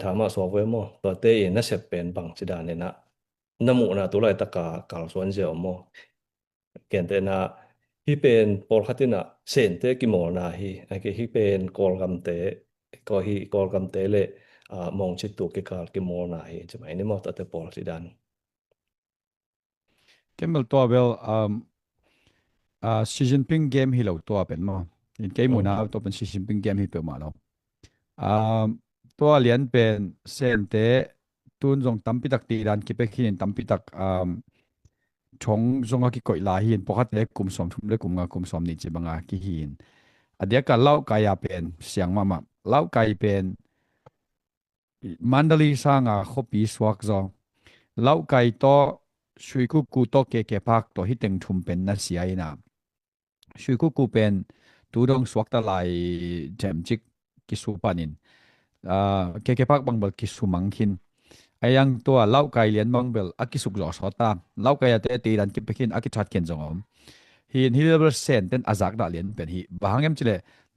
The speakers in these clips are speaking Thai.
ถามมาสวกเวมอตัวเตยน่าเสพเป็นบังจิดานเนี่ยนะน้ำมูนะตัวไรตะกากาลสวนเจียวมอเกณฑ์เตนะที่เป็นปอลคัตินะเซนเตกิโมนาฮีไอ้ที่เป็นกอลกัมเตก็ฮีกอลกัมเตเลมองชิดตัวกิกาลกิโมนาฮีใช่ไหมนี่มอตัดเตปอลจิดานเกมเบลตัวเบลซีซันพิงเกมฮิโลตัวเป็นมั้งอินเกมมูนาอืมตัวเป็นซีซันพิงเกมฮิเป็นมาแล้วอ่าตัวเลียนเป็นเซนเตตุนจงตั้มปิดักตีดันคิดไปขินตั้มปิดักชงจงอากิโกยลาหินปกติเล็กกลุ่มสมทุมเล็กกลุ่มงากลุ่มสมนิจิบังอากิหินอันเดียกันเล่ากายเป็นเสียงมาเล่ากายเป็นมันดาลีสร้างอาคบีสวักจงเล่ากายโตช่วยกูโตเกเกพักตัวที่เต็งทุมเป็นนัดเสียนะ ช่วยกูเป็นตูดงสวักตะไลเจมจิกกิสุปานินเคพักบังเบลกิสุมังคินไอยังตัวเล่าไกเลียนบังเบลอากิสุกจอสอตามเล่าไกยเตตีดันกิปกินอากิชัดเข็นจงอมฮิเลเบอร์เซนเตนอาจากดาเลียนเป็นฮิบางเอ็มจิเล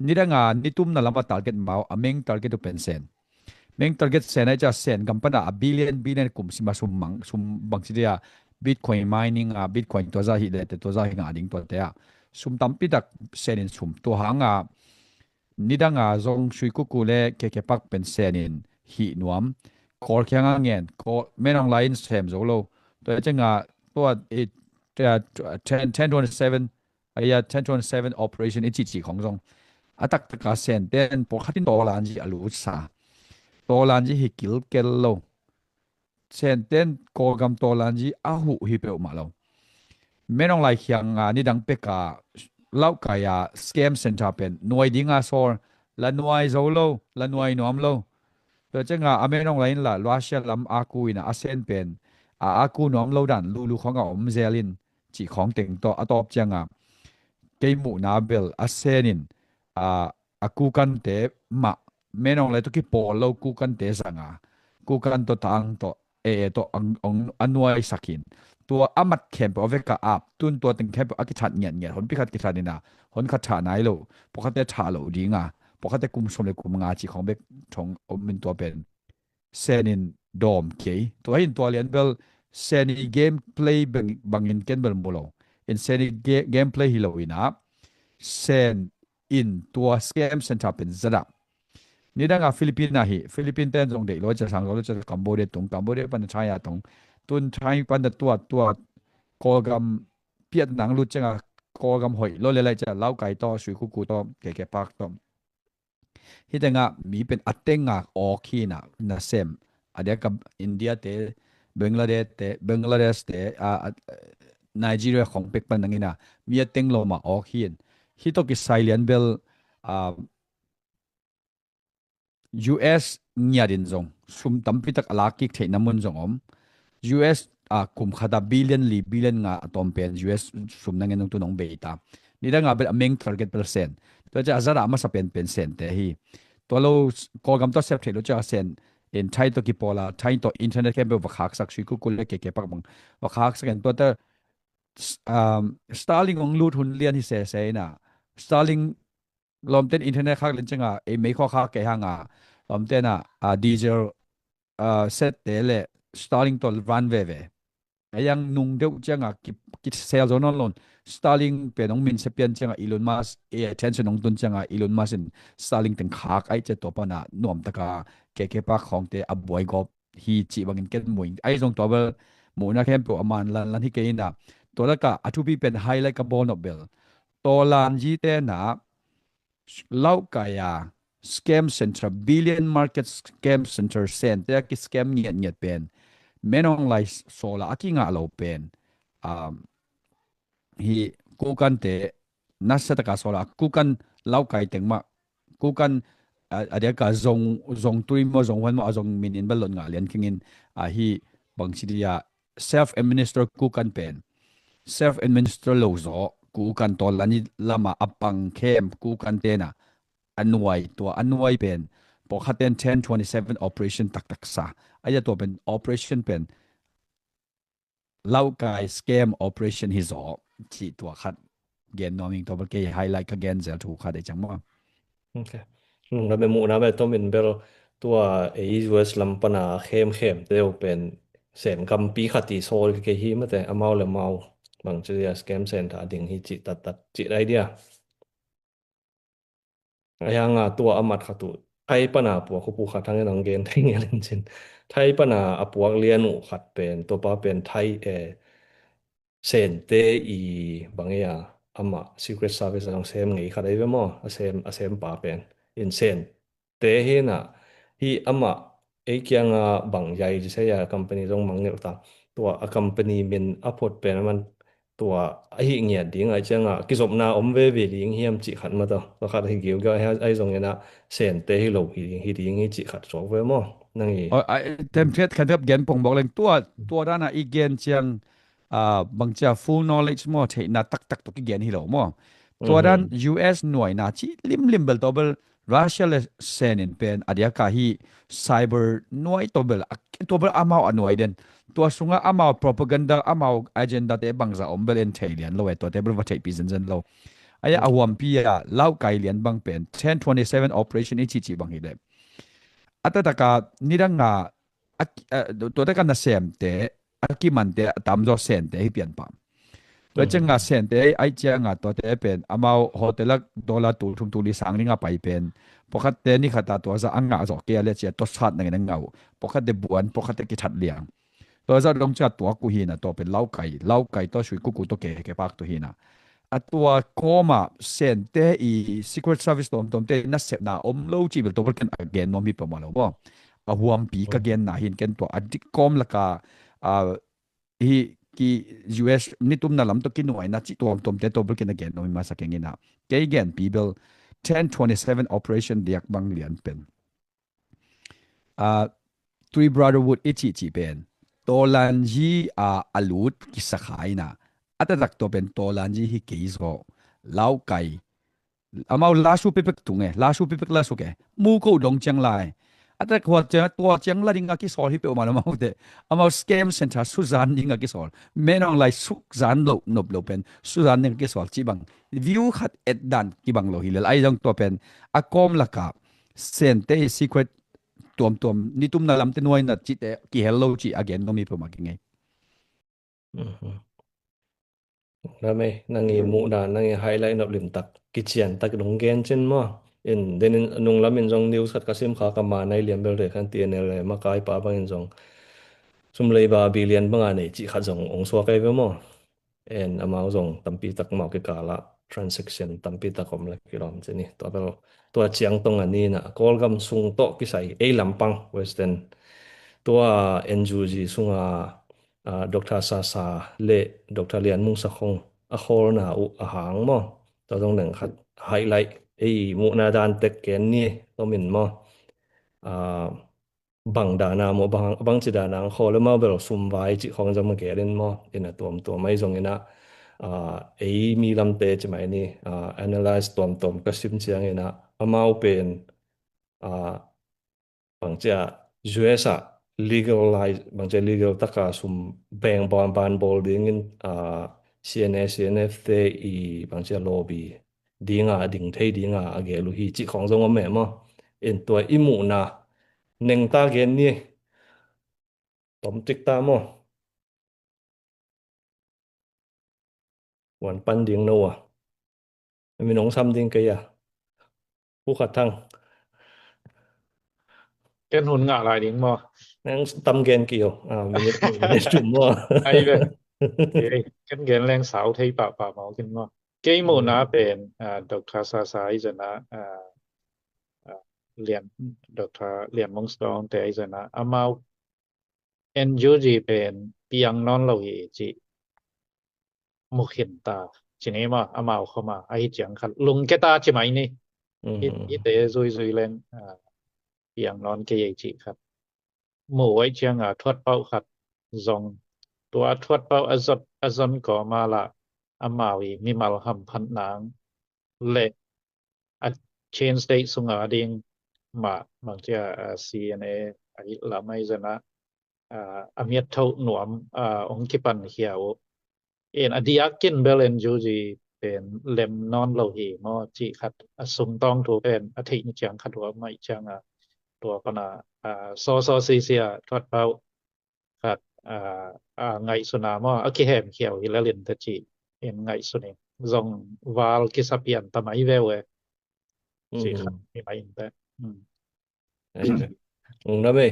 นี่ดังงานนี่ตุ้มนั่นลำบากตาร์เก็ตเมาอเมงตาร์เก็ตเป็นเซนเมงตาร์เก็ตเซนไอจะเซนกัมปนาบิลเลียนกุมสิมาสุมบังสิเดียบิตคอยน์มายนิงบิตคอยน์ตัวซาฮิเลตตัวซาฮิงาดิงตัวเตีย sum tampi dak senin sum to hanga nidanga zong shui ku kule ke pak pen senin hi nuam kor khyanga ngen ko menong line sem zo lo to chenga to it 1027 aya 1027 operation ichi chi khong zong atak taka sen ten po khatin to lan ji alu sa to lan ji hi kil kel lo sen ten ko gam to lan ji a hu hi pe ma lo menong lai hyang ni dang pe ka lau kaya scam center pen nuai dinga sor la nuai zolo la nuai nom lo to chenga amenong lain la russia lam aku ina asen pen aku nom lo dan lu khong a om zelin chi khong teng to atop changa keimu na bel asenin a aku kan te ma menong lai to ki pol lo ku kan te sanga ku kan to tang to to ang anuai sakin ตัวอามัดเข้มปอเวกาอับตุนตัวตึงเข้มปอกิชัดเงียนเงียนหนพิคัดกิชัดนี่นะหนขัดฉาไหนโลปกติฉาโลดีงาปกติกุมสมเลยกุมงาจีของเบกชงอมินตัวเป็นเซนินดอมเคตัวหินตัวเลียนเบลเซนิเกมเพลย์บังอินเกนเบลโมโลอินเซนิเกมเพลย์ฮิโลวินาเซนอินตัวสเกมเซนทรัเป็นซะดับนี่ดังกับฟิลิปปินส์นะฮิฟิลิปปินส์เต้นตรงเด็กเราจะสั่งเราจะกัมพูชาตรงกัมพูชาปันชายาตรงตุนชายปันตัวกอกำเพียรหนังรุดจังอะกอกำหอยโลเลไลจะเล่าไก่ต่อสุยคุกูต่อแก่ปากต่อที่แต่งะมีเป็นอัตเตงะออคีนะเซมอันเดียกับอินเดียเตบังกลาเดชเตไนจีเรียของเป็กปันนังอินะมีอัตเตงโลมาออคีนที่ตกิไซเลียนเบลอ่า US เนี่ยดินจงซุมตั้มพิทักอลากิกเทนมุนจงUS คุมขดาบิลเลียนงาตอมเป็น US สุมนังเงินตุนองเบต้านี่ดังอาเป็นเมง target เปอร์เซ็นต์ตัวจะอาจจะรามาสเป็นเซนต์แต่ฮีตัวเราโกกัมตัวเซฟเทโลจะเซนอินไทยตัวกิปอลาไทยตัวอินเทอร์เน็ตแค่เป็นวักหักสักชิคุกุลเล็กเก็บปักบังวักหักสักกันตัวแต่สตาร์ลิงของลูดหุ่นเลียนที่เซ่น่ะสตาร์ลิงลมเต้นอินเทอร์เน็ตข้างเล่นจังไม่ข้อข้าแก่ห่างลมเต้นดีเจลเซตเตเลสตาร์ลิงตัวรันเวยังนุ่งเดียวจังกิเซลล์โซนนลนสตาร์ลิงเป็นน้องมินเซเปียนจังอีลอนมัสเทนชั่นน้องตุนจังอีลอนมัสสตาร์ลิงถึงขาไอเจตัวปนะนวมตะกาเก็ปากของเตอับบวยกอบฮีจีบางเกินมวยไอทรงตัวเบลหมูนักแข่งตัวอมันลันที่เกินนะตัวละกะอัทุบีเป็นไฮไลท์กับบอลนอเบลตัวลันจีเตนะเล่ากายาสแกมเซ็นเตอร์บิลเลียนมาร์เก็ตสแกมเซ็นเตอร์เซนเตอร์กิสแกมเงียบเป็น menong lai sola aki nga lo pen um hi kukan te nasa ta ka sola kukan lau kai teng ma kukan adia ka zong tui mo zong wan mo zong min in balon nga lian kingin hi bang sidia self administer kukan pen self administer lo zo kukan to lani lama apang kem kukan te na anuai pen pokhaten 1027 operation tak sa aya toเป็น operation เป็นเล่ากาย scam operation ฮิโซที่ตัวขัดเกณฑ์นอมิงตัวเกย์ไฮไลท์ก็เกณฑ์จะถูกขัดได้จังมั้งโอเคลุงเราเป็นหมู่นะแบบต้องเป็นเบล ตัวเอ US ลำปนาเข้มเดียวเป็นเซนกัมปีขัดตีโซลเกฮิมาแต่อเมาเลยเมาบางทีสแกมเซนถ้าดิ่งฮิจิตัดจิไรเดียyang tua amat khatu thai pana pu khu pu khat thang nang gen thai ngel chin thai pana apuak lian u khat pen to pa pen thai sen te i bangya ama secret service ang sem ngai khat ai mo a sem pa pen in sen te he na hi ama e kyang bang yai ji se ya company jong mang ne ta tua a company min apot pen man tua a hi ngia ding ai changa ki zop na om ve ding hiam chi khat ma to to khat hi giu ga ha ai zong ena sen te hi lo hi ding hi chi khat so ve mo nang i อ๋อไอ้เต็มเท็ดคันเทบเกนปงบอกเลยตัวด้านน่ะอีเกนเชียงบางจะ full knowledge มั่วเทน่ะตักตัวกี่เกนฮิโลมั่วตัวด้าน US หน่วยน่ะที่ลิมเบลตัวเบล Russia เลเซนินเป็นอดียกาฮี cyber หน่วยตัวเบลอามาอันหน่วยเด่นตัวสุงอามา propaganda อามา agenda เตบังจะอมเบลเอ็นเทเลียนโลเวตัวเตเบลว่าเทปีซันโลไอ้อาวมปีอะเล่าไกลเลียนบังเป็น1027 operation อีจีบังฮิเล at taka niranga to taka na semte akimante tamzo sente hi pian pam to chenga sente ai chianga to te pen amao hotelak dola tul thum tuli sangringa pai pen pakhat te ni khata to za anga zo ke le che to sat nang nang ngau pakhat de buan pakhat te ki that liang to za dong cha to ku hi na to pen lau kai to shui ku to ke pak to hi na atua koma sente I secret service tom te na sep na om lo chi bel to kan again no mi pa malo bo a huam pi ka gen na hin ken to adik kom laka a hi ki US ni tum na lam to kin wai na chi tom te to bel ken again no mi ma sa ken ina ke gen pi bel 1027 operation diak bang lian pen a three brotherhood ichi pen tolan ji a alut ki sakhai na ata dak to pen tolan ji hi keizo lau kai amau la su pipek tunge la su pipek la su ke mu ko dong chang lai ata kwa cha to chang la dinga ki sol hi pe ma mau de amau scam center su zan dinga ki sol menong lai su zan lo nop lo pen su zan dinga ki sol chi bang view khat et dan ki bang lo hi le ai jong to pen akom la ka sen te secret tuam ni tum na lam te noi na chi te ki hello chi again no mi pe ma ki ngai na me nangi mu da nangi highlight nop lim tak kichian tak dong gen chen mo in den in nung lam in jong news khat kasim kha ka ma nai liam bel re khan TNL le ma kai pa bang in jong sum lei ba billion banga nei chi kha jong ong so kai ve mo en amao jong tampi tak mau ke kala transaction tampi tak kom la kilom cheni to bel to chiang tong ani na kol gam sung to ki sai e lampang western ตัว NGOG สุงดรซาซาเล่ดรเลียนมุงสะคงอโครนาอุอาหางมอตัวตรงหนึ่งคัดไฮไลท์ไอ้มุนาดานเต็กเกนนี่ตัวมินมออ่าบังดานามบังจิดานางโคแล้วมาเบลซุมไว้จิของจะมาเกลินมอเอ็นะตัวไม่ทรงเอ็นะอ่าไอ้มีลำเตจะไหมนี่analyze ตัวก็ซิมเชียงเอ็นะอามาเป็นอ่า bằng chia US legalize bằng chia legal tất cả sum bang ban bol ding in CNS CNFT i bằng chia lobby ding ding thấy ding age lu hi chi khong zong me mo in tua imu na neng ta gen ni tom tik ta mo wan pan ding no mi nong sam ding ke ya pu khat thang Ken hun ngạ lại đến mò nang tam gen kio minute chum mo ai về cái gen lên sáu thấy bà máu kinh mò cái mồ na bên độc sa sai giờ na liền độc liền mong stone thế giờ na amau en gì bên piang non lâu gì chị một hiện ta chỉ này mà amau không mà ai chẳng khát lùng cái ta chỉ mày nè ít để rồi lên piang non cái gì chị khát mồ ấy chẳng thoát bao khát dòng ตัวทวดเป้าอซอนก็มาละอามาวีมีมาลหัมพันนางเละอัดเชนสเตทสุงอาดิงมาบางทีCNA ไอ้ละไม่จะนะอามีเท่าหนวมองค์กิปันเขียวอดียกินเบลเลนจูจีเป็นเลมนอนโลหีมอจีขัดสุ่มต้องถูกเป็นอธินิจังขัดหัวไม่จัง ตัวก็น่ะซอซีเซียทอดเปาครับไงสุนามอโอเคแฮมเขียวฮิลเลนตะจีเห็นไงสุนีzong val kisapian tamai vewe si khat mi mai inte na me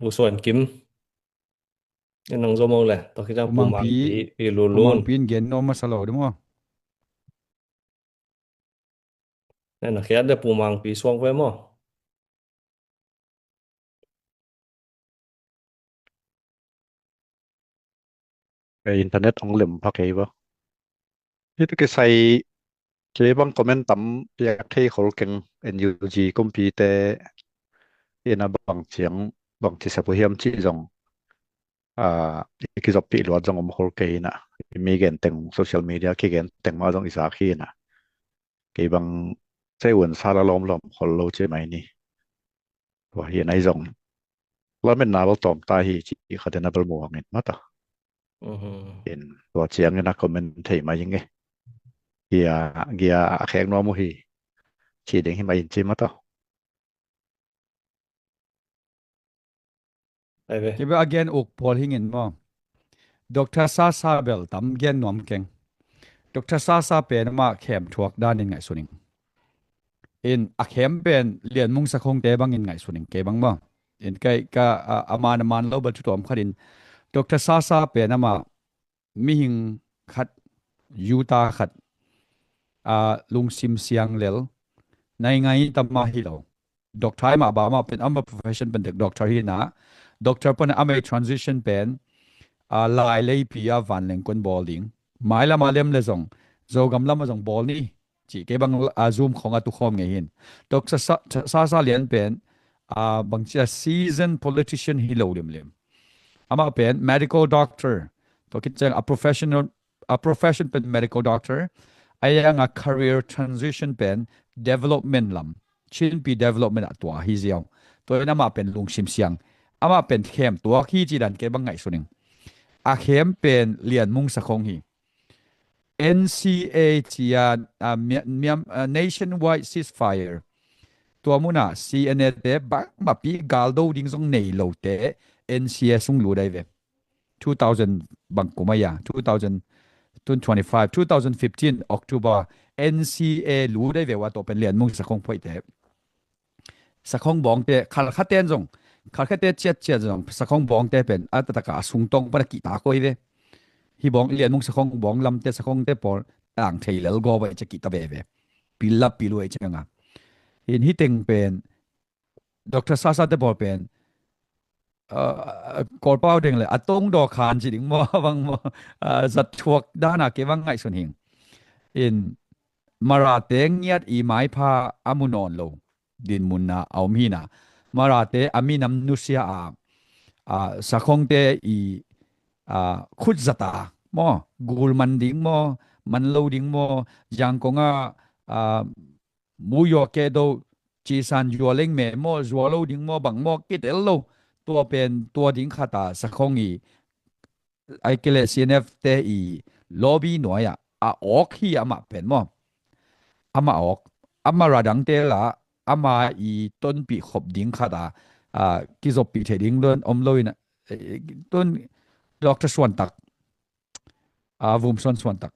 bu suan kim nang zo mo le to ki jang pu Pumang mang pi pi lu lun pumang pin gen no masalo đúng không? nên là khi để pu mang pi suang ve mo cái internet ông lem phá cái vô hết cái sai cái bang comment tấm việc khi họ kinh NUG công ty te yên là bằng chỉ sẽ hiểm chỉ dòng cái dọc bị luật dòng ông họ cái nè mi gen teng social media cái gen teng mà dòng isa khi nè cái bang sẽ uốn xa la lom lom họ lâu chơi mày nè và hiện nay dòngแล้วมันน่าจะตอมตาฮีจีเขาเดินนับมัวเงินมาต่อเห็นตัวเชียงเนี่ยนะคอมเมนต์ที่มายังไงเกียแข็งนัวมุฮีชีเด้งให้มาอินจิมาต่อ ai ve Cái bây again uk Paul hingin mo. Dr. Sasa bel tam gen nom keng. Dr. Sasa pen ma khem thuak dan in ngai suning. In a khem pen lian mung sa khong te bang in ngai suning ke bang mo. In kai ka aman lo bal tutom kharin. Dr. Sasa pen ma mi hing khat yuta khat lung sim siang lel nai ngai tam ma hi lo. Doctor ma ba ma pen ama profession pen doctor hi na. Doctor pen ama transition pen lai lei pia van leng kon ball ding mai la malem le zong zo gam lam zong ball ni chỉ cái bang zoom khong atu khom nge hin doctor sa lian pen bang cha seasoned politician hi lo lim ama pen medical doctor to kit chang a profession pen medical doctor ayang a career transition pen development lam chin pi development atwa hi ziaw to na ma pen lung sim siang ama pen khem to khi chi dan ke bang ngai suning a khem pen lian mung sa khong hi NCA chia nationwide ceasefire tua muna CNA te ba ma pi galdo ding song nei lo te NCA sung lu dai ve 2000 bang kumaya 2025 2015 October NCA lu dai ve wa to pen lian mung sa khong phoi te sa khong bong te khal khaten jong khal khate chet chet jong sa khong bong te pen ataka sung tong pa ki ta koi ve hi bong lian mung sa khong bong lam te sa khong te por ang thei lel go ba che ki ta ve ve pilla pilu e changa in hi teng pen Dr. Sasa te por pen kor pau ding le atong do khan ji ding mo bang mo zat thuak dana ke wang ngai sun hing in marate ngiat i mai pha amunon lo din munna aumhina marate aminam nusia sa khong te i khut zata mo gul man ding mo man lo ding mo jang ko nga mu yo ke do chi san yo leng me mo zo lo ding mo bang mo kit el lo tua pen tua ding khata sa khong i ai ke le CNF te i lobby noya ok hi ama pen mo ama ok ama radang te la ama i ton pi khop ding khata ki zo pi the ding don om loina ton Dr. Swan tak vum swan tak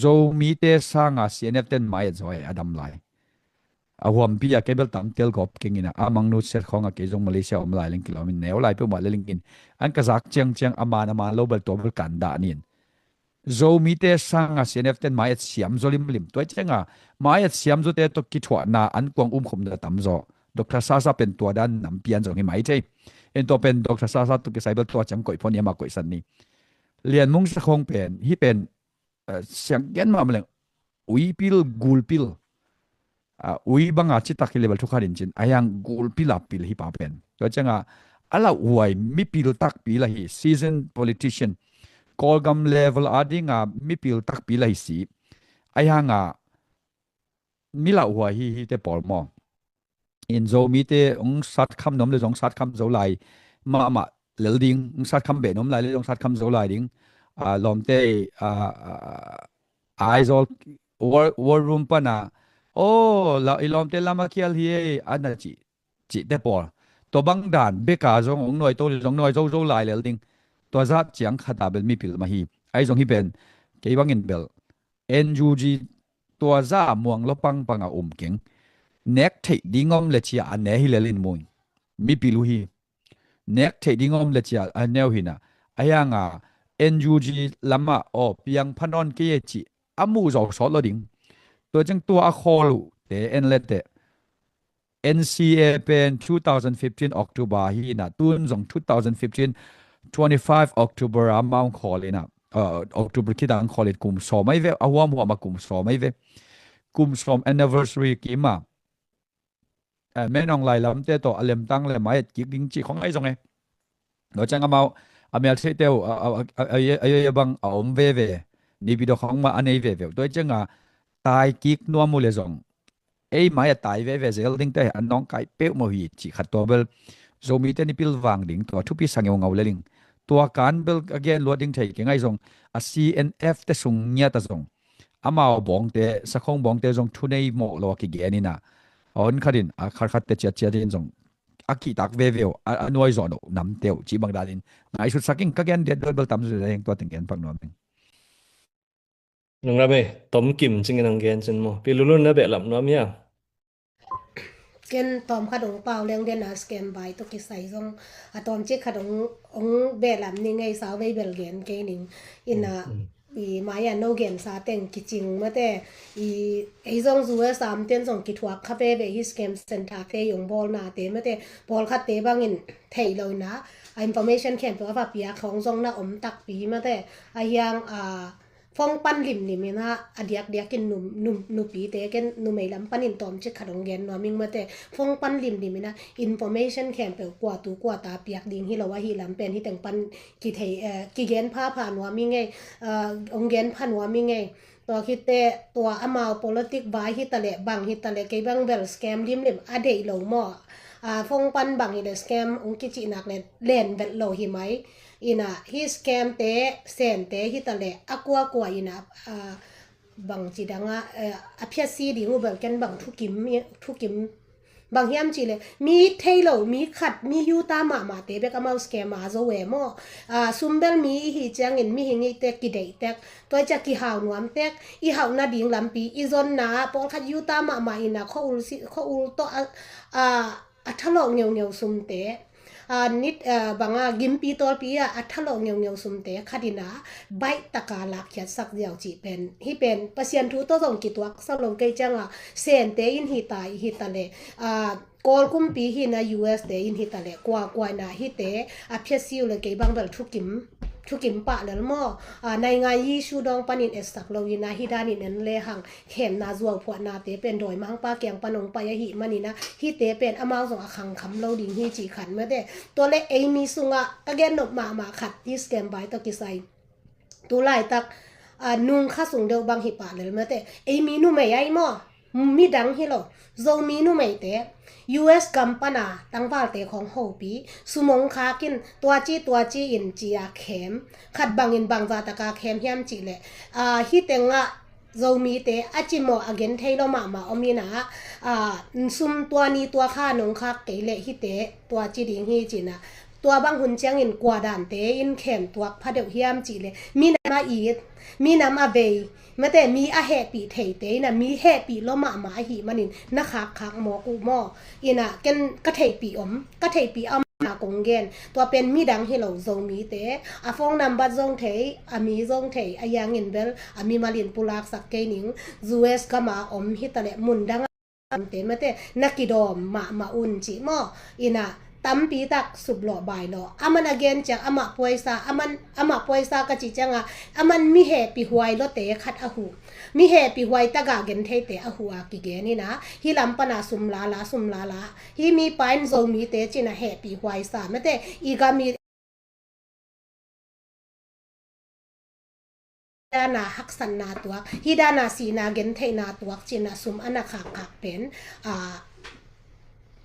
zo mi te sanga CNF ten mai zoi adam lai awam pia cable tam tel gop kingina amang nu set khonga ke jong Malaysia om lai ling kilomin neu lai pe ma le lingin an ka zak chang ama lo bal to bal kan da nin zo mi te sanga CNF ten mai siam zolim lim to chenga mai siam zo te to ki thwa na an kwang khom da tam zo Dr. Sasa pen to dan nam pian zo hi mai te en to pen Dr. Sasa tu ke saibal to cham koi phon yama koi san ni lian mung sa khong pen hi pen siang gen ma mleng ui pil gul pil ui banga chi takhi level thu kharin chin ayang gul pila pil hi pa pen to changa ala uai mi pil tak pila hi seasoned politician kolgam level adinga mi pil tak pila hi si ayanga mila uai hi te pol mo in zo mi te ong sat kham nom le jong sat kham zo lai ma lel ding ong sat kham be nom lai le jong sat kham zo lai ding lom te aizol war room pa na la ilom te lama kial hi anachi chỉ để bỏตัวบางด่านเบกาจงองหน่วยตัวจงหน่วยโจหลายเลยดิงตัวจัดเจียงขัดาเบลมีพิลมาฮีไอ้จงฮีเป็นเกี่ยบางอินเบล NUG ตัวจ้ามวงลปังปังอาเก่งเน็กเทดิ้งอมเลชียอันเนฮิเลลินมวยมีพิลุฮีเน็กเทดิ้งอมเลชียอันเนวหินะไอ้ยังNUG ลำมาเพียงพันอนเกี่ยจีอามูจอกสอดลดิงตัวจังตัวอาคอลูเตเอ็นเลเต NCA เป็น 2015 October ฮีนะตุนจง2015 25 October อามาคอเลยนะOctober คิดอังคอเลยกุมสอไม่เวอาหัวมัวมากุมสอไม่เวกุมสอม anniversary กี่มาแม่น้องไล่ลำเตโตอเลมตั้งเลยหมายกิกดิ้งจีของไอ้จงไงเราจังอามาอเมริกาเที่ยวบังอมเวนี่วิดีโอของมาอันนี้เวตัวจังตายกิกนัวมูเลจงไอ้หมายตายเวเซลดิ้งแต่อันน้องไก่เป๊ะมาหีจีขัดตัวเบลโซมีเตนิพิลวางดิ้งตัวทุกปีสังเงาเลลิงตัวการเบลก็แกนลวดดิ้งไทยยังไงจงCNF แต่ส่งเงียตจงอามาบองเตสักคงบองเตจงทุนในโมโลกิเกนี่นะอันขัดินขัดเตเจียดินจงอากิตักเวอันน้อยจอนน้ำเตียวจีบังดาลินไงสุดสักยิ่งก็แกนเด็ดเบลตามสุดแรงตัวถึงแกนปักนวมนึงระเบต้มกิมจริงนังเกนจนโมพี่รุ่นนะเบะหลับน้อมยังเกนตอมขดงเปล่าเรื่องเดนอาสแกมใบตุกิใส่ซงอะตอมเจ๊ขดงองเบลลำนี่ไงสาวเบลเกนเกนิงอินะอีมายาโนเกนซาเต็งกิจิงมาแต่อีไอซงซัวสามเต็นซงกิทวักคาเฟ่เบฮิสแกมเซนทาเฟยงบอลนาเตมาแต่บอลคัดเตบังอินไทยเลยนะinformation แคมป์ตัวว่าปียของซงน่ะอมตักปีมาแต่อายังฟองปันลิมนี่มีนะอดียกเดียกินนุ่มปีเตกันนุ่มไม่ลำปันอินตอมเช็คขนมเย็นนัวมิงมาแต่ฟองปันลิมนี่มีนะ information แคมเปลกว่าตัวกว่าตาเปียกดิ่งที่เราว่าฮีลำเป็นที่แต่งปันกี่เทกี่เย็นผ้าผ่านนัวมิงไงองเย็นผ่านนัวมิงไงตัวคิดเตตัวอมา politic บายฮิตาเลบังฮิตาเลเกบังเวลสแกมลิมอเดยโลหม้อฟองปันบังฮิตสแกมองกิจินักเล่นเวลโลหิไหมอินะฮิสแกมเตเซนเตฮิตาเลอกว่าอินะบางจีดังอภิสิดิงูเบลกันบางทุกิมบางยามจีเลยมีเทโลมีขัดมียูตามาเตเบกมาสแกมมาโซเวโมซุมเบลมีฮิจังอินมีหิงเตกิเดเตกตัวจะกิหาวนวมเตกอีหาวนาดิ่งลำปีอีซอนนาปองขัดยูตามาอินะข้ออุลโตทะลองเงียวซุมเตนิดบางกิมปีตัวปีอัทลองเงียวสุมเตคดินาใบตะกาลักยัดสักเดียวจีเป็นที่เป็นเปอร์เซ็นต์ทุตัวส่งกี่ตัวสลงเกยจังเซนเตอินฮิตาเลกอลกุมปีฮินา US เตอินฮิตาเลกว่านาฮิเตอภิสิวเลยเกยบังเบลทุกิมปะแล้วมั่วในงานยิชูดองปนินเอสักเราวินาฮิดานินเลหังเข็มนาจวงพวนาเตเป็นโดยมังปาเกียงปนงปายหิมันีนะฮิเตเป็นอมาส่งขังคำเราดิ่งฮิจีขันเมื่อเดตัวเล็กเอมีสุงะก็เกนนกมาขัดดิสแกมใบตะกิไซตัวไล่ตักนุ่งข้าสูงเดียวบางหิปะเลยเมื่อเดเอมีนุ่มไม่ใหญ่มั่วมีดังฮิโลโซมีนุ่มไม่เตUS กัมปนาตั้งวาลเตของโฮปีสุมงคากินตัวจีอินจีอาเข็มขัดบังอินบังจาตะกาเข็มเฮียมจีเลฮิเตงะโซมีเตอจิโมอเกนเทโลมาอมีนะซุมตัวนี้ตัวข้านงคาเกเลฮิเตตัวจีดิงฮิจีนะตัวบางหุ่นเจียงอินกว่าด่านเตอินเข็มตัวพะเดียวเฮียมจีเลมีนามาอีดมีนามาเบยมาแต่มีอาเหปีเทเตนะมีเหปีล้มมาหิมันินนักคักหมอกูหมออินะเกนกะเทปีกะเทปีมากงเกนตัวเป็นมีดังให้เราทรงมีเตอาฟงนำบัดทรงเทอามีทรงเทอายังอินเบลอามีมาลินปุลักสักเกนิงจูเอสก็มาฮิตาเลมุนดังเตมาแต่นักกิดอมมาอุนจิหมออินะตั้มปีตักสุบหล่อใบหล่ออามันเกนจากอามาป่วยซาอามาป่วยซากะจิจังอามันมีเหตุปีหวยโลเตขัดอาหูมีเหตุปีหวยตะกาเกนเทเตอาหูอากิเกนี่นะฮิลำปนาสุมลาฮิมีปายนโซมีเตจินะเหตุปีหวยซาไม่แต่อีกามีดานาฮักสันนาตัวฮิดานาสีนาเกนเทนาตัวจินะสุมอนาคักเป็น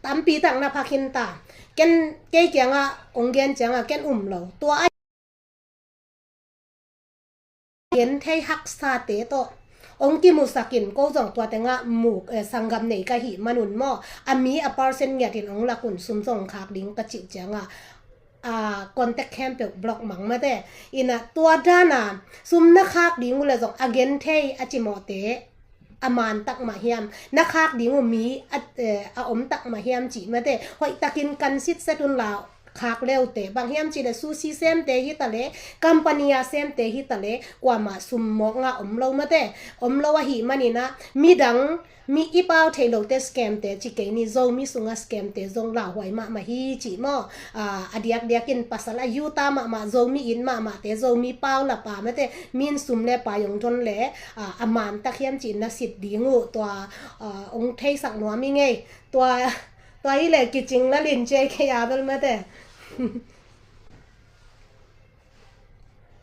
ตั้มปีตังนาพักินตาเกนเกี่ยงองเกนจังเกนเราตัวเกนไทยฮักซาเตโต องค์กิมุสักินก็ส่งตัวแต่งะหมู่สังกัมในกะหิมนุนมออามีอปาร์เซนเงียกินองละกุนซุมส่งขากลิงกะจิจังcontact campaign block mang ma de ina tua dana sumna khak dingu la jong again thei achimote aman tak ma hiam na khak dingu mi a om tak ma hiam chi ma de hoi takin kan sit setun la khak leu te bang hiam chi da sushi sem te hi tale company a sem te hi tale kwa ma sum mo nga om lo ma de om lo wa hi manina mi dang mi ipao thailo te scam te chi ke ni zo mi sunga scam te zong la hoi ma hi chi mo adiak diakin pasala yuta ma zo mi in ma te zo mi pau la pa ma te min sum le pa yong thon le aman ta khiam chi na sit dingu to ong thei sak no mi nge to hi le ki ching na lin che ke ya bel ma te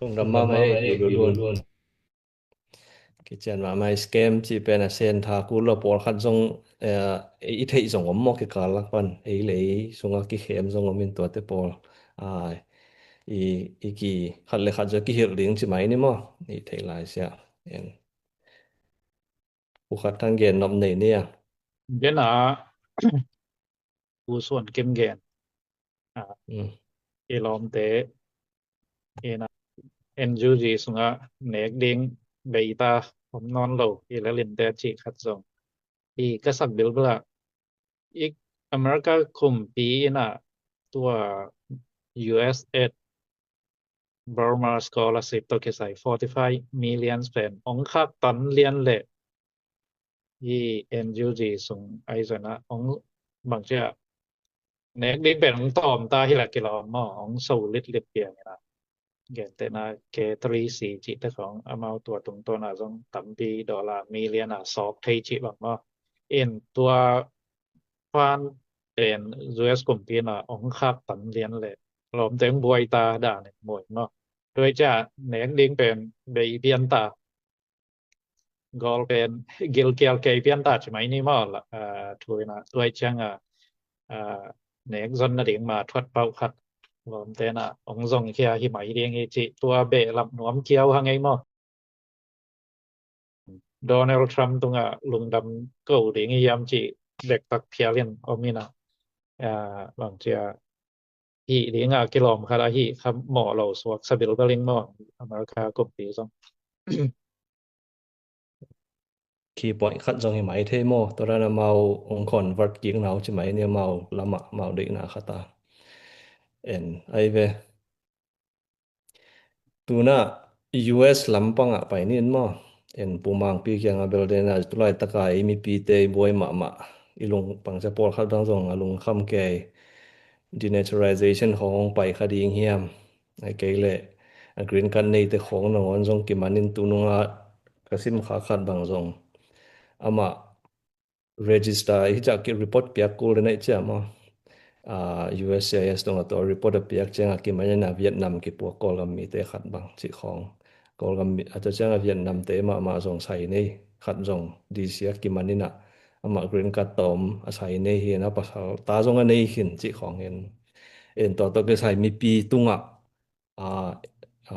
Tung ramma mai luôn cái chuyện mà mai scam chỉ bên là sen thà cú là bỏ khát trong ít thấy trong ống mọc cái cả lạc quan ấy lấy xong cái khem trong mình tuột tới bỏ ý kỳ khát lấy khát cho cái hiệu ứng chỉ mấy nữa mà ý thấy lại sẽ em khát thằng ghen nằm này nè gen uส่วนเกมเกนเอลอมเตเอนะเอ็นจูจีสุงะเนกดิงเบตาผมนอนโลเอลลินเตจิขัดซงอีก็สักบิลบละอีกอเมริกาคุมปีน่ะตัว US 8 Burma Scholarship ตัวที่ใส่45 million เป็นองคักตันเรียนเละยี่ NUG ส่งไอส่วนนะองบางเจ้าเน็กดิเป็นองตอมตาที่หลักกิโลมอองสูลิตลิตเปียงนะเกแต่นะเกตรีสีจิตของเอามาตัวตรงตัวน่ะต้องตั้มปีดอลลาร์มิเลียนสอบไทยจิบางมอเอ็นตัวฟันเป็น US กลุ่มปีน่ะองคักตันเรียนเลยรวมถึงบวยตาด่านหมดมอโดยจะเน็กดิเป็นเบียเบียนตากอลเป็นกิลเกียลเกย์เพียนตาใช่ไหมนี่มอละถวยนะถวยจังเน็กซอนน่ะเดียงมาทวดเป่าขัดรวมแต่น่ะองซงเคียหิไหมเดียงเอจิตัวเบะลำหนวมเคียวหังไงมอโดนัลด์ทรัมป์ตรงลุงดำเก่าเดียงยามจิเด็กตักเพียเลียนอมีนะบางเจ้าฮีเดียงกิโลมคาราฮีคำหมอเราสวกสบิลก็เลียงมออเมริกากบปีซองkhi bọn khát trong thì máy thế mò tôi ra là màu ông còn vật kiến nào chứ máy nè màu là màu định là khát ta en ai về tu na US lampang a pai nin mo en pumang pi kyang a bel den a tulai taka mi pi te boy ma ilung pang cha por khát dang zong alung kham ke denaturalization hong pai khading hiam ai ke le a green card nei te khong na ngon zong ki manin tu nunga kasim kha khat bang zong ama register hi cha ki report pia kul nei cha ma USCIS dong to report a piak chenga ki maya na Vietnam ki pu kol mi te khat bang chi khong kol gam ato chenga Vietnam te ma zong sai nei khat zong DCA ki manina ama green card tom a sai nei hi na pasal ta zong a nei hin chi khong en to ke sai mi pi tunga a a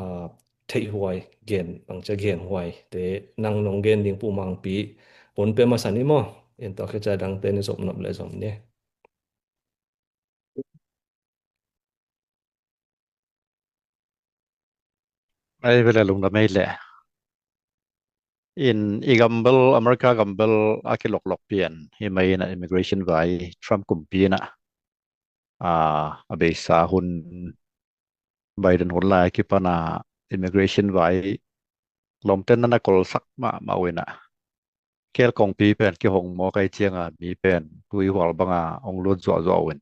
thei huai gen bang cha gen huai te nang nong gen ding pu mang pi pon pe ma sani mo en to ke cha dang te ni som nop le som neไอ้เวลาลงละไม่แหละอีกัมเบลอเมริกากัมเบลอากิหลอกเปลี่ยนที่ไม่นะ immigration ไว้ทรัมป์กลุ่มปีนะอาเบสาหุนไบเดนหุนลายคิปนา immigration ไว้ลมเต้นนั่นนะกอลสักมาเวนะแค่กองปีเป็นกี่หงมอไกเจียงมีเป็นตุยหัวบังองลุ้นจัวเวน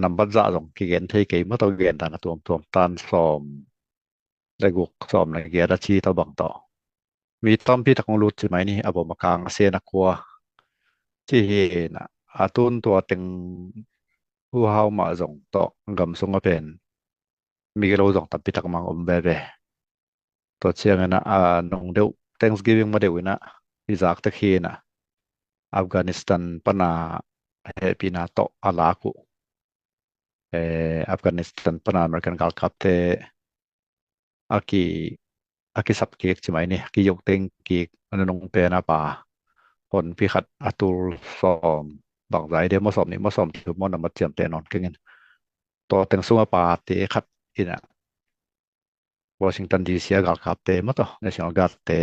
นำบัตรจ่าส่งกี่เกณฑ์ที่กี่เมื่อตัวเกณฑ์ต่างตัวตันสอมได้กุกสอมในเกียร์ชีตะบังต่อมีต้อมพี่ตะกงรูดใช่ไหมนี่อบมากางเซียนักกัวที่เห็นตุนตัวเต็งผู้เฮามาส่งต่อกำสงเป็นมีกระโดดส่งตับพี่ตะกมังอมเบเบตัวเชียงนะนงเดียว Thanksgiving มาเดียวนะที่จากตะเคียนอัฟกานิสถานปนาเฮปินาโตอาลากุอัฟกานิสถานปนาอเมริกันกัลคับเตอากี aki sap kek chi mai ni ki yok teng ki anong pe na pa hon pi khat atul som bang zai de mo som ni mo som tu mo na ma chiam te non ke ngin to teng sunga pa te khat ina Washington DC gal kap te mo to national guard te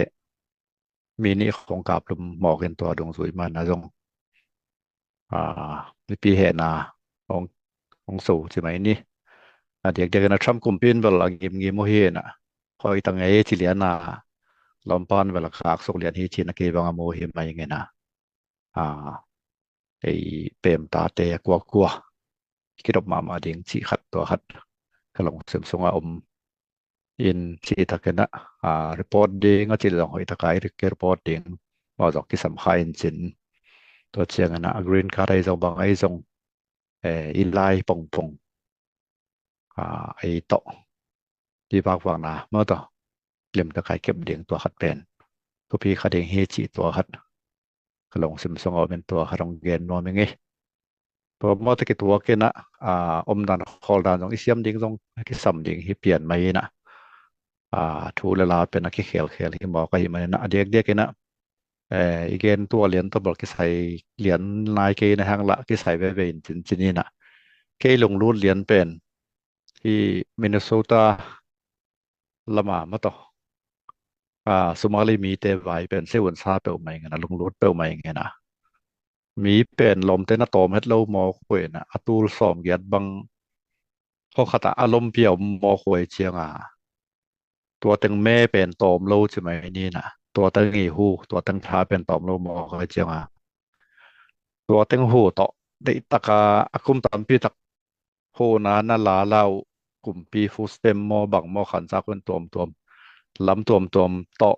mi ni khong kap lum mo ken to dong zui ma na jong mi pi he na ong ong su chi mai ni dik dik na Trump kumpin bel agim gi mo he na khoi tang e chi lian na lompan bel khak sok lian hi chi na ke bang mo hi mai nge na àไอ้เปรมตาเตะกัวคิดออกมาดิ่งชีขัดตัวขัดกำลังเสริมสงอมอินชีตะกันนะรีพอร์ตดิ่งก็จีลองหอยตะไคร้รีพอร์ตดิ่งมาจากที่สำคัญจินตัวเชียงนะกรีนการ์ดไอ้จงบางไอ้จงอินไลน์ปงไอ้โตที่ปากฟังนะเมื่อต่อเล่มตะไคร้เก็บดิ่งตัวขัดเป็นตัวพี่ขัดดิ่งเฮจีตัวขัดกำลังเสริมสงอเป็นตัวขัดรองเกนนวลยังไง พอมอตะกิตัวกันนะอมดันคอลดันตรงอิสยามดิ้งตรงกิสัมดิ้งฮิเปลี่ยนไม่นะทูเลลาเป็นนักเขลที่บอกก็ยังไม่นะเด็กกันนะอีกเกนตัวเหรียญตัวบอกกิใส่เหรียญนายเกในห้างละกิใส่ไปเป็นจินนี่นะเกลงรูดเหรียญเป็นที่มินนิโซตาละมาต่อสุมาลีมีเตไว้เป็นเซวันซาเปลใหม่ไงนะลงรูดเปลใหม่ไงนะมีเป็นลมเตนตอมเฮ็ดเรามอควยนะอตูลสอมเกียดบังเขาขตาอารมณ์เปี่ยวมอควยเชียงตัวตึงแม่เป็นตอมโลใช่ไหมนี่นะตัวตึงอีหูตัวตึงท้าเป็นตอมโลมอควยเชียงตัวตึงหูต่อได้ตะกาอากุมตัมปีตักโหนาลาเล่ากลุ่มปีฟูสเต็มมอบังมอขันซาคนตัวมลำตัวมต่อ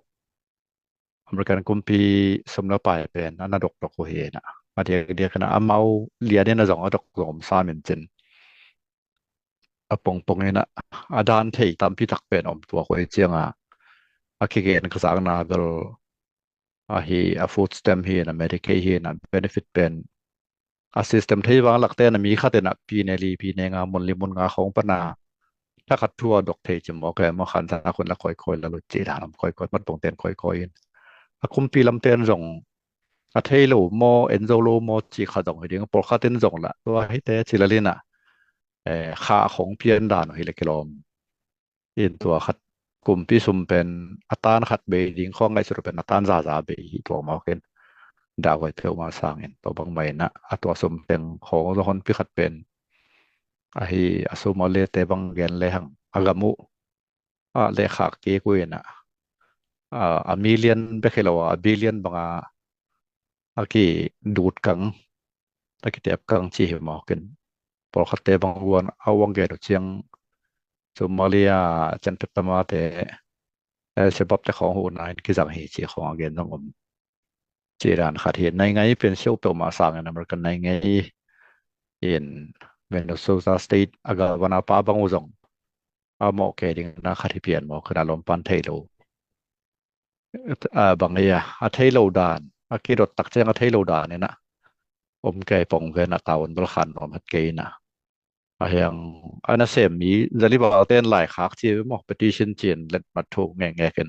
อเมริกันกลุ่มปีสมรปายเป็นอันนั้นดอกโคเฮนะมาเดียกันนะอาเมาเลียเนี่ยนะสองดอกสมซาเหมือนเจนปงเนี่ยนะดานเทตามพี่ตักเป็นตัวโคเฮเจียงคิเกนก็สังนาเบลฮีฟูดสเต็มฮีนะเมดิเคฮีนะเบนฟิตเป็นซิสเต็มที่วางหลักเต้นมีค่าเต้นปีเนลีปีเนงามนลิมุนงาของปนาถ้าขัดทั่วดอกเทจมอกแกมอขันสาคนละคอยแล้วลุจีดานคอยมันปงเต้นคอยคุมปีลำเต้นส่งเทโลโมเอนโซโลโมจีขาส่งให้ดิ้งปอลคาเต้นส่งละตัวให้เตชิลลินะขาของเพียนด่านให้เล็กลมอินตัวขัดกลุ่มพี่ซุมเป็นอัตานขัดเบดิ้งข้องไงสุดเป็นอัตานซาเบยตัวมาเกินดาวไว้เทวมาสร้างเองตัวบางใบนะตัวซุมเป็นของตัวคนพี่ขัดเป็นไอ้ซุมอเลเตบังเกนเลหังอากามุเลขาเกกุยนะมิเลียนเบคเลวบิลเลียนบางakiดูดกังตะกี้เตียบกังชีเหมอกันพอขัดเตบางวันเอาวังเกดเชียงโซมาเลียจันทร์ปมาเตฉบับแต่ของหูนายกิจังเหตุของอาเกนต้องจีรานขัดเหตุในไงเป็นเชี่ยวเปลมาสร้างนะมันกันในไงอินเวเนซุเอลาสเตทอากาวันอาปาบางอุจงเอาหมอกเกดิงนะขัดที่เปลี่ยนหมอกขนาดลมปันเทโลบางอย่างเทโลดานคิดรถตักเจ้าเทโลดานเนี่ยนะแกปงแกนักตาวันบลขันอมฮัดเกยนะอย่างอันนั้นเสมีจะรีบเอาเต้นหลายครั้งที่หมอกปฏิชินเจียนเล็ดมาถูกแง่กัน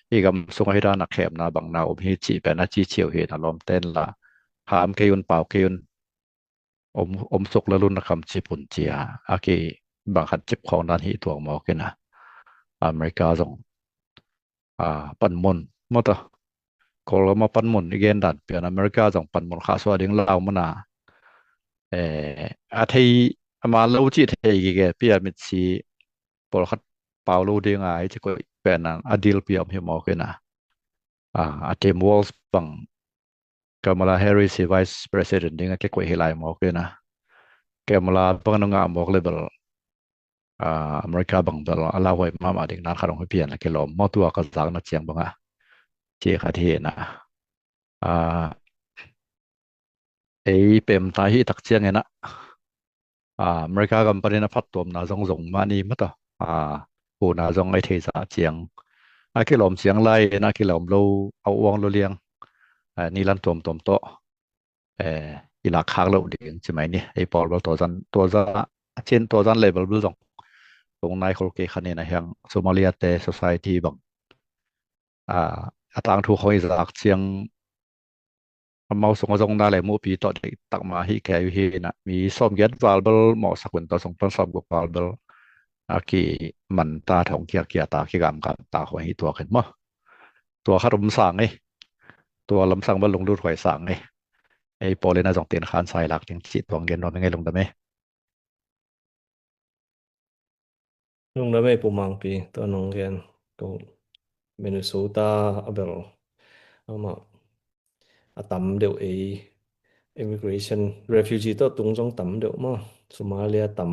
อีกคำส่งให้ด้านนักแคมนาบังนาฮิจิเป็นนาจีเชียวเหตุลมเต้นละหามเกยุนเป่าเกยุนสุกละรุ่นคำจีปุ่นเจียกีบางขัดจิบของด้านฮิตัวหมอกกันนะอเมริกาส่งปั่นมนมอเตอร์ก็เรามาปั่นมนอีกเกนดันเปลี่ยนอเมริกาส่งปั่นมนข้าสวัสดิ่งลาวมนาที่มาลูจิเทกิเกเปียมิดซีปอลคัดเปาลูดิ่งจะก็เป็นอดีลเปียมหิมอกนะเจมส์วอลส์บังกามาลาแฮร์ริสไวส์ประธานดิ่งก็ก็เฮลัยมอกนะกามาลาบังนงามอกเลเบลอเมริกาบังเบลอาลาไว้มาดิ่งนักข่าวเปลี่ยนละก็ลมมอตัวก็สักนัดเชียงบังเจ้าขัดเฮนะเป็นตาที่ตักเชียงไงนะอเมริกากัมพูชาพัดตัวน่าจงมานี่มั้งต่อผู้น่าจงไอเทศเชียงคิลอมเชียงไล่นะคิลอมเราเอาวงเราเลี้ยงนี่ลันตัวโตอีหลักข้างเราเลี้ยงใช่ไหมนี่ไอปอลเราตัวจะเช่นตัวจันเลเวลบุลตรงนายโคลเกคันนี้นะยังโซมาเลียเต society บัง atang thu khoi zak chiang mau song zong na le mu pi to de tak ma hi ke hi na mi som get valbel mo sakun to song ton som go valbel ki man ta thong kia kia ta ki gam ka ta ho hi tua kan mo tua kharum sang ei tua lam sang ba lung lut khoi sang ei ei pole na jong ten khan sai lak ting chi tuang gen no ngai lung da me nung da me pu mang pi to nong gen to Minnesota abel ama atam deu e immigration refugee to tung jong tam deu mo Somalia tam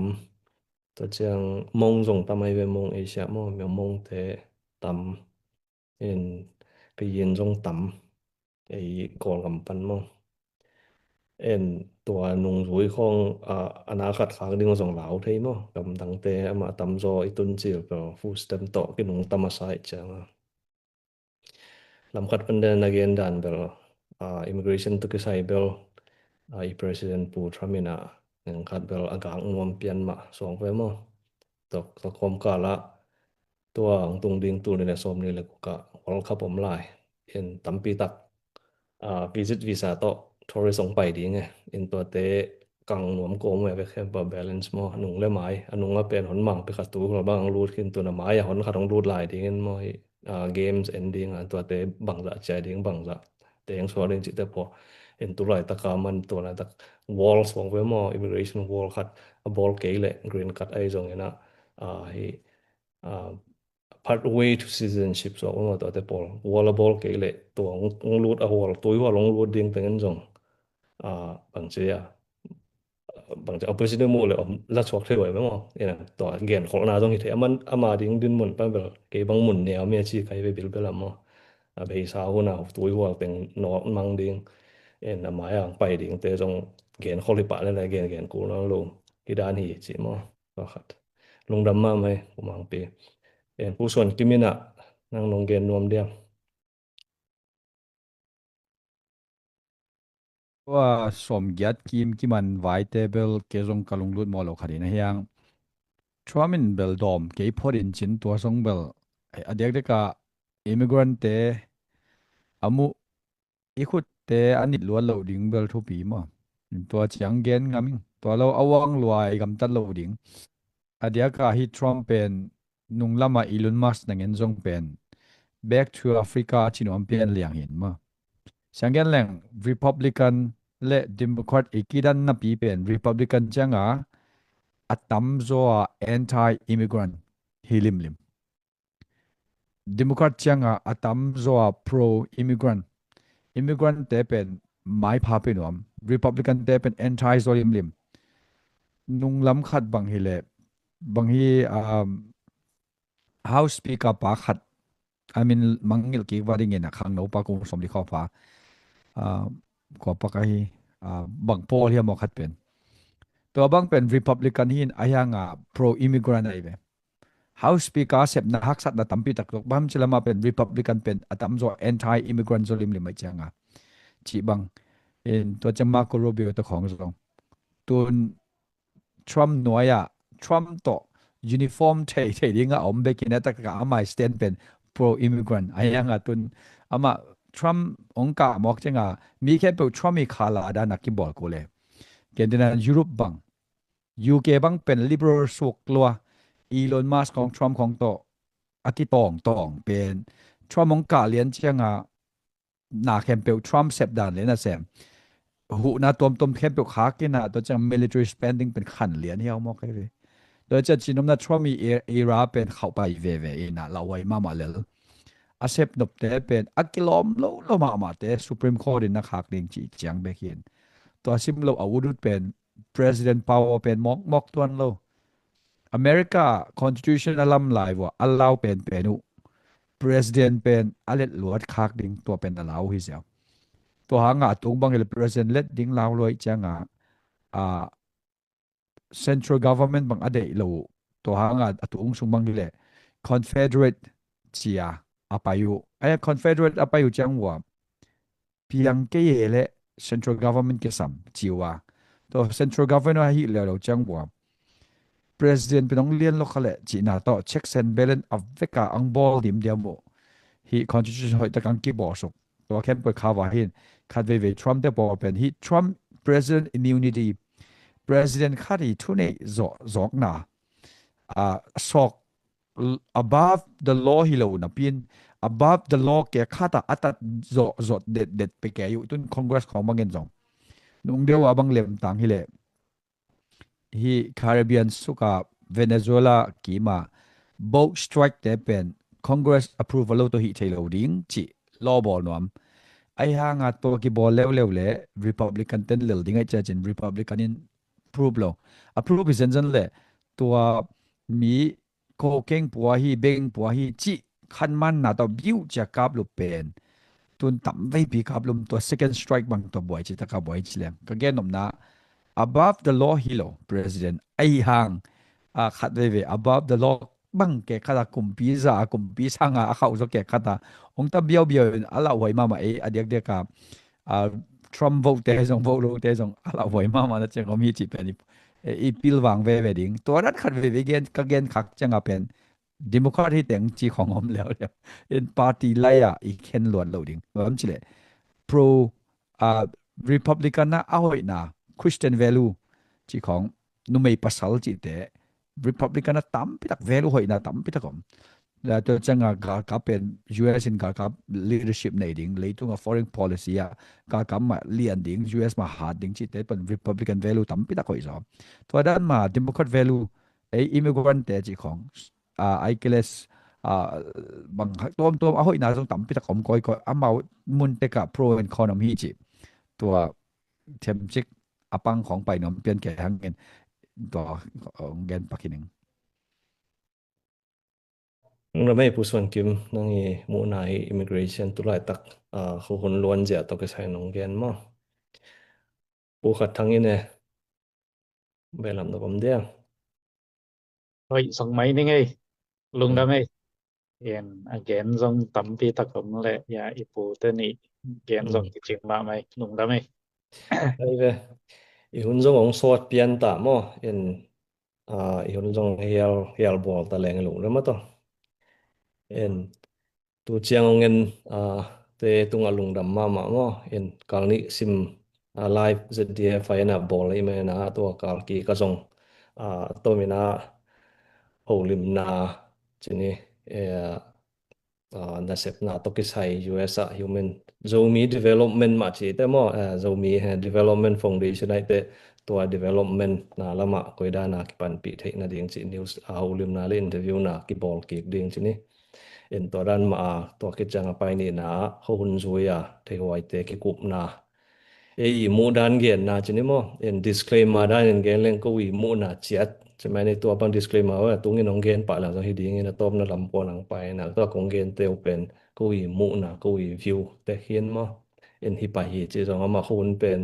to chiang mong jong tam ai ve mong Asia mo mi mong te tam in pi yin jong tam ei kol gam pan mo en ตัวนุงรุยของอนาคตขางดิ่งสองเหลาเทมั้งกำตังเตะมาตำโซอีตุนเจียวก็ฟูสเต็มโตกินุงตำมาใส่จังลำคัดเป็นเดินนักเรียนดันเบลimmigration ตุกิไซเบลอี president ปูทรัมป์นะยังคัดเบลอากางนวมเปลี่ยนมาสองไปมั้งตกความกาละตัวตรงดิ่งตัวในสมนี่เลยกูกะวันขับผมไล่เห็นตั้มปีตักvisit visa โตทัวริสงไปดีไงเห็นตัวเตะกังหนวมโกงไว้แค่แบบ balance มั้งหนุ่งเล่ไม้อันนุ่งก็เป็นหนมังไปขัดตัวเราบ้างรูดขึ้นตัวหน้าไม้อะหนขัดต้องรูดลายดีเงี้ยมั้งgames ending อ่ะตัวเตะบังละใจดีบังละแต่ยังสวนเรื่องจิตแต่พอเห็นตัวไรตะการมันตัวนั้นตะ walls ของเว้ยมั้ง immigration wall ขัด ball เกยเลย green ขัดไอ้ตรงเนี้ยนะให้อ่า pathway to citizenship so nga to te pol wala bol ke le to ng lut a wal to wa long lut ding tengen jong bang che ya bang che opposite mo le la chok the wai mo ina to gen khol na jong hi the man ama ding din mun pa bel ke bang mun ne me chi kai be bil bel mo a be sa hu na to wa teng no mang ding en na ma yang pai ding te jong gen kholi pa le gen ku na lo ki dan hi chi mo wa khat lung dam ma mai ku mang pe enผู้ส่วนกิมินะนั่งลงเกณฑ์รวมเดียว ว่าสมยัดกิมกิมันไว้เตเบิลเกจงกะลุงลุดมอลคดีนะเฮียงทรัมมินเบลดอมเกยพอดินจินตัวทรงเบลไอเดียกเด็กอะอิมิเกรันเตอามุอีขุดเตอันนี้ล้วนโหลดิ้งเบลทุปีมั้งตัวเจียงเกนงามิงตัวเราเอาวังรวยกำตัดโหลดิ้งอเดียกะฮิทรัมเป็นนุงลามาอีลุนมัสนังเงินจงเป็น back to Africa ชิโนอัมเปียนเลียงเห็นมั้งเสียงเกนแหล่ง Republican และ Democrat อีกกี่ด้านนับปีเป็น Republican จังอ่ะอัตตัมโซ anti immigrant ฮิลิมลิม Democrat จังอ่ะอัตตัมโซ pro immigrant immigrant เตเป็นไม่พาไปหนอม Republican เตเป็น anti โซลิมลิมนุงล้ำขัดบางฮิเลบางฮีHouse Speaker ปาขัดI mean มังงิลกีว่าได้เงินนะข้างโน้ปากุสมดีข้อฟ้ากว่าปากไบางโพลที่มองขัดเป็นตัวบางเป็น Republican ที่อายังpro immigrant อะไรแบบ House Speaker เสพนักฮักสัตว์นัตั้มปีตักตกบ้ามจะละมาเป็น Republican เป็นอัตมโซ anti immigrant โซลิมลิมจังจีบังตัวจะมาโคโรบิโอตัวของตรงตัวทรัมป์หน่วยทรัมป์ต่อยูนิฟอร์มเท่ๆดิ้งอมเบกินแต่ก็อามาสแตนเป็น pro immigrant อายังตุนอามาทรัมป์องค์การมอกจังมีแค่เป็นทรัมป์มีขาลาดานักกิบอลกูเลยเกณฑ์นั้นยุโรปบัง UK บังเป็น liberal สุกลัวอีลอนมัสของทรัมป์ของโตอากิตองเป็นทรัมป์องค์การเลี้ยงจังนาแคมเปลทรัมป์เสพดานเลยนะแซมหูนาตัวแคมเปลขากินะตัวจัง military spending เป็นขันเหรียญที่เอามอกเลยโดยจะจีนมนาทรัมป์มีเอราเป็นเข้าไปเว่ๆนะเราไว้มาเลยอาเซปนบเตเป็นอักกิลอมโลมาเต Supreme Court นักหักดิ่งจีเจียงเบกินตัวซิมโลอาวุธเป็น President Power เป็นมอกตัวโลอเมริกา Constitution อลัมไลว่าอัลลาวเป็นอุ President เป็นอเลดหลวดหักดิ่งตัวเป็นอัลลาวฮิเซลตัวหางตุงบังเอล President เล็ดดิ่งลาวลอยจังCentral Government บางอเดโลตัวหางตุงสุงบังเอล Confederate เจียอาไปอยู่ไอ้ Confederate อาไปอยู่จังหวะเพียงแค่เละ Central Government ก็สัมจิวะตัว Central Government ฮิแล้วจังหวะ President เป็นองเลียนโลกเละจีน่าต่อ checks and balance อเวกาอังบอลดิมเดียวโม hi constitution hoi takang ki bo sok to khem pe khawa hin khat ve Trump te bo pen hi Trump president immunity president khari thune zok na sok above the law hi lo na pin above the law ke khata atat zo det pe ke yu tun congress khong mangen jong nung dewa bang lem tang hi le hi Caribbean suka Venezuela ki ma boat strike te pen Congress approval lo to hi thailo ding chi law bol nom ai ha nga to ki bol lew le Republican ten lel ding ai cha chin Republican in approve is zen le to mi ko keng puwa hi beng puwa hi chi khan man na to biu cha kap lu pen tun tam vei pi kap lum to second strike bang to boy chi ta ka boy chi lem ka gen nom na above the law hilo president ai hang khat ve above the law bang ke khata kumpi za kumpi sanga a khau zo ke khata ong ta biao ala hoi mama e adek de ka Trump vote te jong vote lo te jong ala hoi mama na cheng om hi chi pen i pil wang ve ding to rat khat ve gen ka gen khak changa pen Democrat hi teng chi khong om leo in party laya i khen luan lo ding bam chi le pro Republican na ahoi na Christian value chi khong nu mei pasal chi te Republican na tam pitak value hoi na tam pitak om la to changa ka pen US in ka leadership nei ding leitung a foreign policy ya ka ma lian ding US ma hard ding chi te pen Republican value tam pitak hoi zo to dan ma Democrat value ei immigrant te chi khong ai keles bằng tom ahoi na jong tam pitak om koi amau mun te ka pro economy chi ตัวเทมชิกอปังของไปน้องเปลี่ยนแก่ทั้งเงินตัวของเงินปักขิง เราไม่ผู้ส่วนกิมนั่งยี่มูนายอิมิเกรชันตุลาตักเขาคนล้วนเจ้าตัวก็ใช้น้องแกนมั้งผู้ขัดทั้งนี้เนี่ยเบลล์ตัวผมเดียว Rồi song mấy nên ngay lung đam ấy and again dòng tắm pi tắc cổng lệ ya ipu tên ý again dòng cái chuyện mà mày lung đam ấy ไอ้เว้ยอีหุ่นทรงองสวดเปลี่ยนตามมั้งเอ็นอีหุ่นทรงเฮียลบอลตะแลงหลงแล้วมั้งตัวเอ็นตัวเจียงองเงินเตะตุงอลุงดำมามั้งเอ็นกาลนี้ซิมไลฟ์ZDFไฟน่ะบอลเลยมั้ยนะตัวกาลกี้ก็ทรงตัวมีนะโอลิมนาจีนี่nasib na to kisai US a human zomi development ma chi te mo zomi development foundation ai te to development na lama koida na ki pan pi the na ding chi news a ulim na le interview na ki bol ki ding chi ni in to ran ma to ki changa pai ni na ho hun zuya te hoi te ki kup na e mu dan gen na chi ni mo in disclaimer dan in gen leng ko wi mu na chiat ใช่ไหมในตัวบาง disclaimer ว่าตรงนี้น้องเกณฑ์ป่าหลังจากที่ดีงี้นะต้มนะลำปอหลังไปนะตัวของเกณฑ์เตียวเป็นกุยมุนะกุยวิวแต่เขียนมาเอ็นฮิปะฮีจีจงเอามาคุณเป็น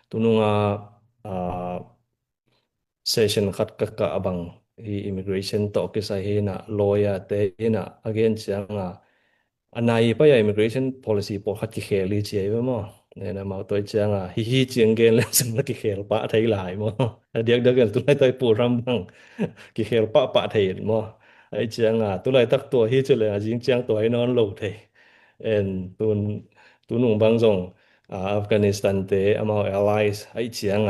ตัวนุ่งอ่า session ขัดกะบังฮี immigration ต่อกิสาฮีนะ lawyer แต่ฮีนะ again จังอันไหนไปยัง immigration policy พอขัดกิเคลีเจียมั้งเนี่ยนะมาตัวจังฮีเจียงเกณฑ์แล้วสมนักกิเคลปะไทยหลายมั้งเดี๋ยวกันตัวไหนตัวปูรำบัง ki khel pa thei mo ai chiang tu lai tak to hi chu le jing chiang to ai non lo thei en tu nung bang jong Afghanistan te amao allies ai chiang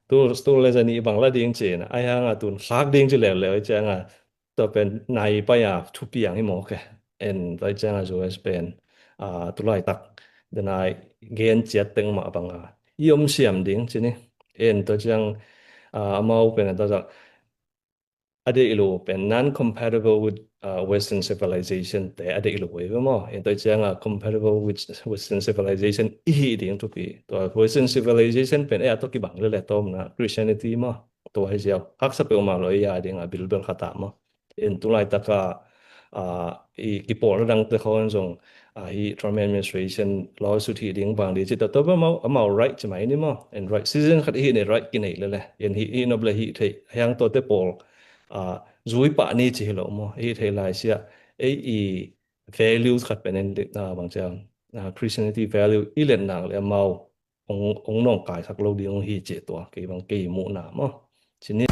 tu le jani bang la ding chen ai hang tun khak ding chu le le ai chiang to pen nai pa ya thu piang hi mo ke en ai chiang jo es pen tu lai tak denai gen chiat teng ma bang yom siam ding chini en to chiang amao pen ta ada ilu pen non-compatible with Western civilization te ada ilu we mo ento chang compatible with Western civilization I ding to pi to Western civilization pen to ki bang le tom na Christianity mo to hai sia hak sa pe ma lo ya ding bil bel khata mo en tu lai ta ka I ki por dang te khon jong hi Trump administration law su thi ding bang di chita to ma right chmai ni mo and right season khat hi ne right ki nei le en hi no ble hi thei yang to te pol zui pa ni chi lo mo e thei lai sia e values khat pen en bang chang Christianity value I len nang le mau ong nong kai sak lo di ong hi che to ke bang ke mu na mo chin